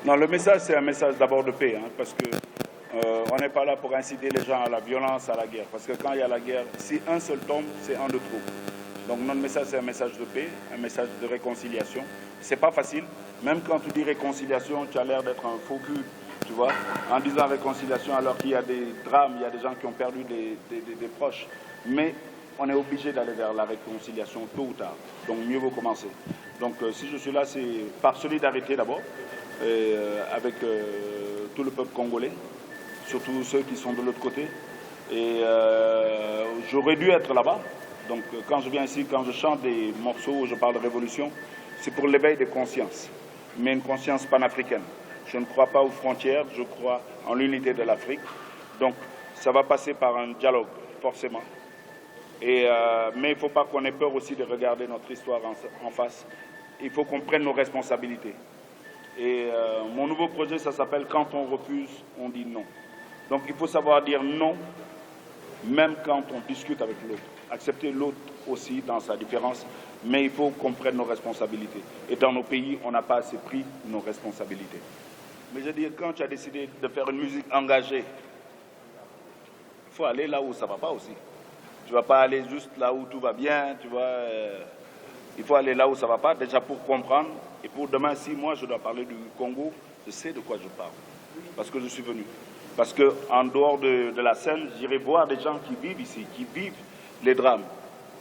Non, le message, c'est un message d'abord de paix, hein, parce que on n'est pas là pour inciter les gens à la violence, à la guerre. Parce que quand il y a la guerre, si un seul tombe, c'est un de trop. Donc notre message, c'est un message de paix, un message de réconciliation. C'est pas facile. Même quand tu dis réconciliation, tu as l'air d'être un faux cul, tu vois, en disant réconciliation alors qu'il y a des drames, il y a des gens qui ont perdu des proches. Mais on est obligé d'aller vers la réconciliation tôt ou tard. Donc mieux vaut commencer. Donc si je suis là, c'est par solidarité d'abord, avec tout le peuple congolais, surtout ceux qui sont de l'autre côté. Et j'aurais dû être là-bas. Donc quand je viens ici, quand je chante des morceaux où je parle de révolution, c'est pour l'éveil des consciences, mais une conscience panafricaine. Je ne crois pas aux frontières, je crois en l'unité de l'Afrique. Donc ça va passer par un dialogue, forcément. Mais il ne faut pas qu'on ait peur aussi de regarder notre histoire en face. Il faut qu'on prenne nos responsabilités. Et mon nouveau projet, ça s'appelle « Quand on refuse, on dit non ». Donc il faut savoir dire non, même quand on discute avec l'autre. Accepter l'autre aussi dans sa différence, mais il faut qu'on prenne nos responsabilités. Et dans nos pays, on n'a pas assez pris nos responsabilités. Mais je veux dire, quand tu as décidé de faire une musique engagée, il faut aller là où ça ne va pas aussi. Tu ne vas pas aller juste là où tout va bien, tu vois. Il faut aller là où ça ne va pas, déjà pour comprendre. Et pour demain, si moi je dois parler du Congo, je sais de quoi je parle. Parce que je suis venu. Parce qu'en dehors de la scène, j'irai voir des gens qui vivent ici, qui vivent les drames.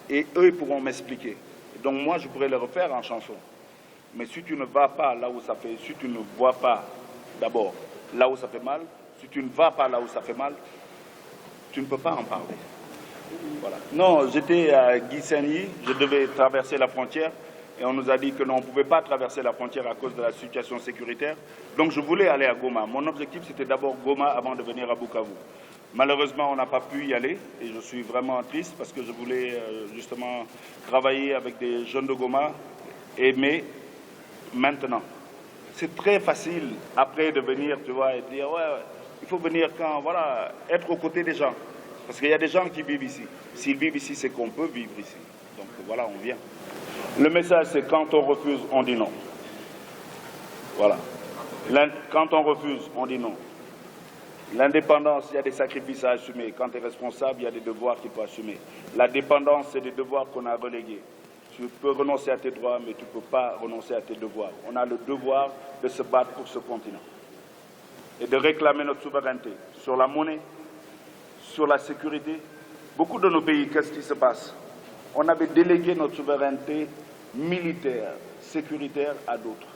Et eux, ils pourront m'expliquer. Donc moi, je pourrais le refaire en chanson. Mais si tu ne vas pas là où ça fait, si tu ne vois pas d'abord là où ça fait mal, si tu ne vas pas là où ça fait mal, tu ne peux pas en parler. Voilà. Non, j'étais à Gisenyi, je devais traverser la frontière et on nous a dit que non, on ne pouvait pas traverser la frontière à cause de la situation sécuritaire. Donc je voulais aller à Goma. Mon objectif, c'était d'abord Goma avant de venir à Bukavu. Malheureusement, on n'a pas pu y aller et je suis vraiment triste parce que je voulais justement travailler avec des jeunes de Goma. Mais maintenant, c'est très facile après de venir, tu vois, et dire ouais, il faut venir quand, voilà, être aux côtés des gens. Parce qu'il y a des gens qui vivent ici. S'ils vivent ici, c'est qu'on peut vivre ici. Donc voilà, on vient. Le message, c'est quand on refuse, on dit non. Voilà. Quand on refuse, on dit non. L'indépendance, il y a des sacrifices à assumer. Quand tu es responsable, il y a des devoirs qu'il faut assumer. La dépendance, c'est des devoirs qu'on a relégués. Tu peux renoncer à tes droits, mais tu ne peux pas renoncer à tes devoirs. On a le devoir de se battre pour ce continent et de réclamer notre souveraineté sur la monnaie, sur la sécurité. Beaucoup de nos pays, qu'est-ce qui se passe? On avait délégué notre souveraineté militaire, sécuritaire à d'autres.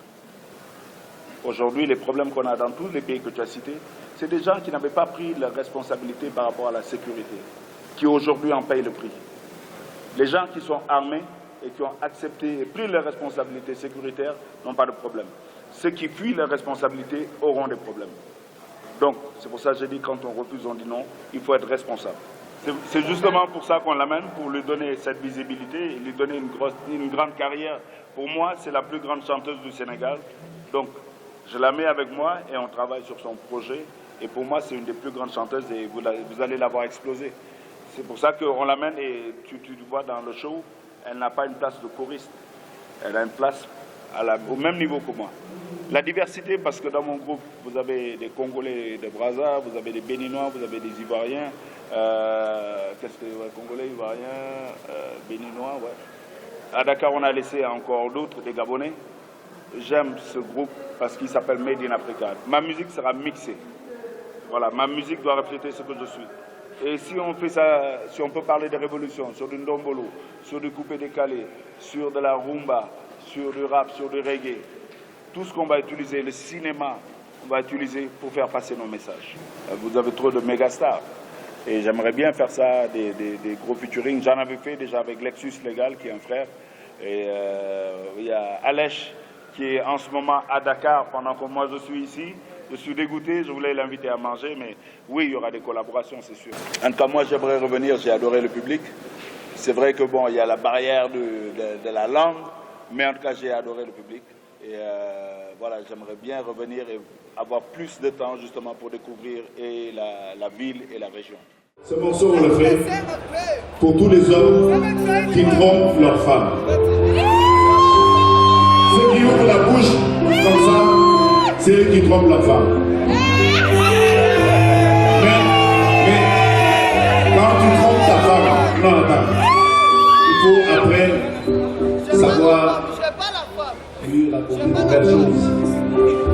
Aujourd'hui, les problèmes qu'on a dans tous les pays que tu as cités, c'est des gens qui n'avaient pas pris leurs responsabilités par rapport à la sécurité, qui aujourd'hui en payent le prix. Les gens qui sont armés et qui ont accepté et pris leurs responsabilités sécuritaires n'ont pas de problème. Ceux qui fuient leurs responsabilités auront des problèmes. Donc, c'est pour ça que j'ai dit, quand on refuse, on dit non, il faut être responsable. C'est justement pour ça qu'on l'amène, pour lui donner cette visibilité et lui donner une grande carrière. Pour moi, c'est la plus grande chanteuse du Sénégal. Donc, je la mets avec moi et on travaille sur son projet. Et pour moi, c'est une des plus grandes chanteuses et vous allez la voir exploser. C'est pour ça qu'on l'amène et tu vois dans le show, elle n'a pas une place de choriste. Elle a une place au même niveau que moi. La diversité, parce que dans mon groupe, vous avez des Congolais de Brazza, vous avez des Béninois, vous avez des Ivoiriens. Congolais, Ivoiriens, Béninois, ouais. À Dakar, on a laissé encore d'autres, des Gabonais. J'aime ce groupe parce qu'il s'appelle Made in Africa. Ma musique sera mixée. Voilà, ma musique doit refléter ce que je suis. Et si on fait ça, si on peut parler de révolution, sur du ndombolo, sur du coupé-décalé, sur de la rumba, sur du rap, sur du reggae, tout ce qu'on va utiliser, le cinéma, on va utiliser pour faire passer nos messages. Vous avez trop de méga stars. Et j'aimerais bien faire ça, des gros featuring. J'en avais fait déjà avec Lexus Legal, qui est un frère. Et il y a Alech, qui est en ce moment à Dakar, pendant que moi je suis ici. Je suis dégoûté, je voulais l'inviter à manger, mais oui, il y aura des collaborations, c'est sûr. En tout cas, moi, j'aimerais revenir, j'ai adoré le public. C'est vrai que bon, il y a la barrière de la langue, mais en tout cas, j'ai adoré le public. Et voilà, j'aimerais bien revenir et avoir plus de temps, justement, pour découvrir et la ville et la région. Ce morceau, on le fait pour tous les hommes qui trompent leurs femmes. Ceux qui ouvrent la bouche comme ça, ceux qui trompent leur femme. Mais quand tu trompes ta femme, non, attends. Il faut après savoir cuire la belle chose.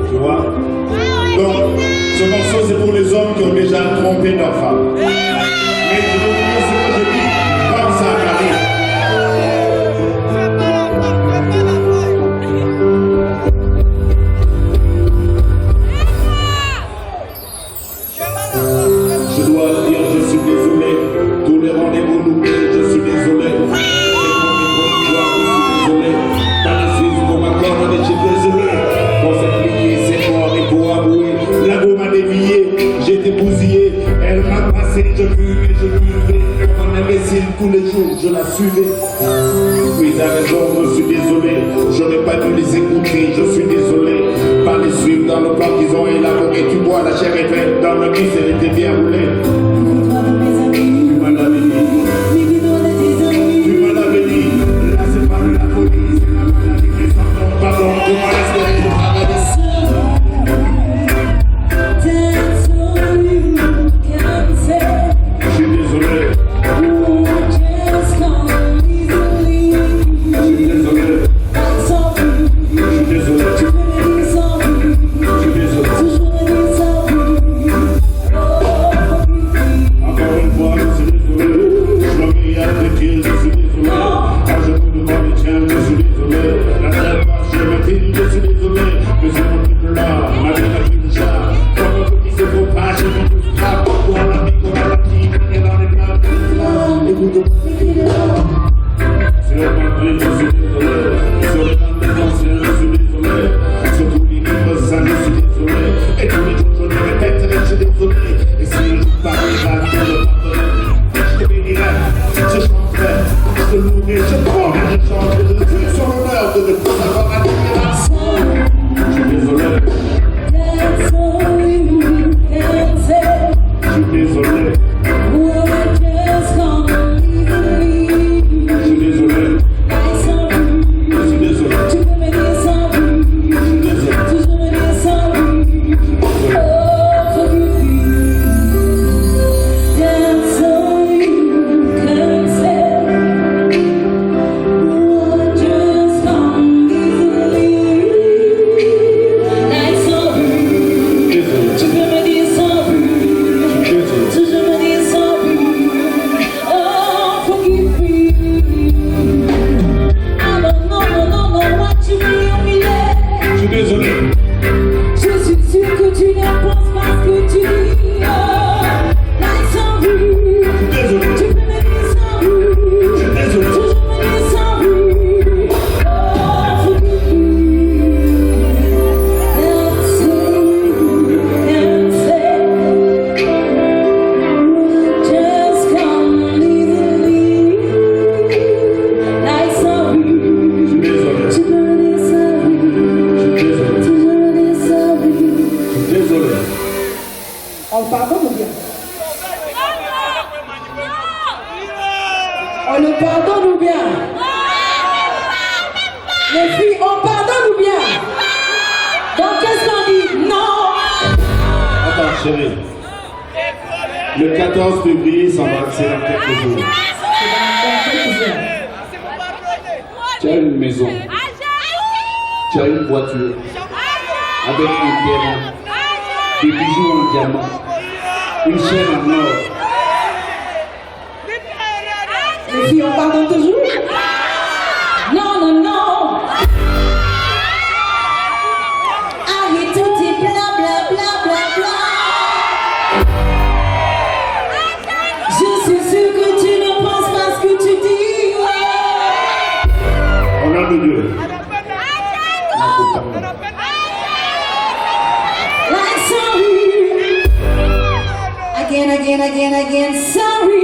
Tu vois? Donc, ce morceau, c'est pour les hommes qui ont déjà trompé leur femme. Mais je veux dire ce que je dis, comme ça arrive. Je dois le dire, je suis désolé. Tous les rendez-vous loupés, je suis désolé. Je suis désolé. Pour s'appliquer, c'est mort et pour avouer. La go m'a dévié, j'ai été bousillé. Elle m'a passé, je fumais, je buvais. Comme un imbécile, tous les jours, je la suivais. Oui, t'as raison, je suis désolé. Je n'ai pas dû les écouter, je suis désolé. Pas les suivre dans le plan qu'ils ont élaboré. Tu vois, la chair est faite, dans le bus, elle était bien roulée. Tu m'en avais dit. Tu m'en avais dit. Là, c'est pas de la folie, c'est la maladie qui s'en tombe. Pardon, comment est-ce que je travaille? Je suis désolé. On le pardonne ou bien? Les filles, on pardonne ou bien? Donc qu'est-ce qu'on dit? Non! Attends chérie. Le 14 février, ça va c'est dans quelques jours. Tu as une maison. Tu as une voiture. Avec un pierre. Des bijoux en diamant. Une chaîne en or. Les filles, on pardonne toujours? Non, non, non! Allez, tout est bla bla bla bla bla. Je suis sûre que tu ne penses pas ce que tu dis. Au nom de Dieu. Like sorry. Again, again, again, again, sorry.